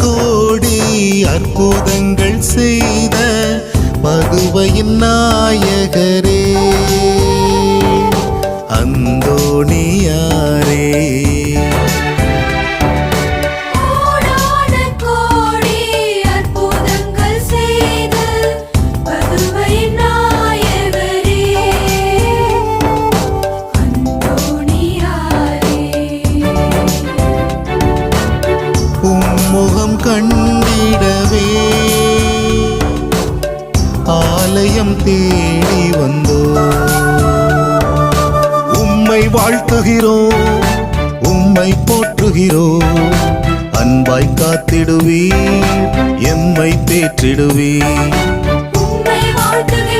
கோடி அற்புதங்கள் செய்த பதுவையின் நாயகரே அந்தோணியாரே. உம்முகம் கண்டிடவே ஆலயம் தேடி வந்தோ. உம்மை வாழ்த்துகிறோம், உம்மை போற்றுகிறோம். அன்பாய் காத்திடுவீர், எம்மை தேற்றிடுவீர். உம்மை வாழ்த்துகிறோம்,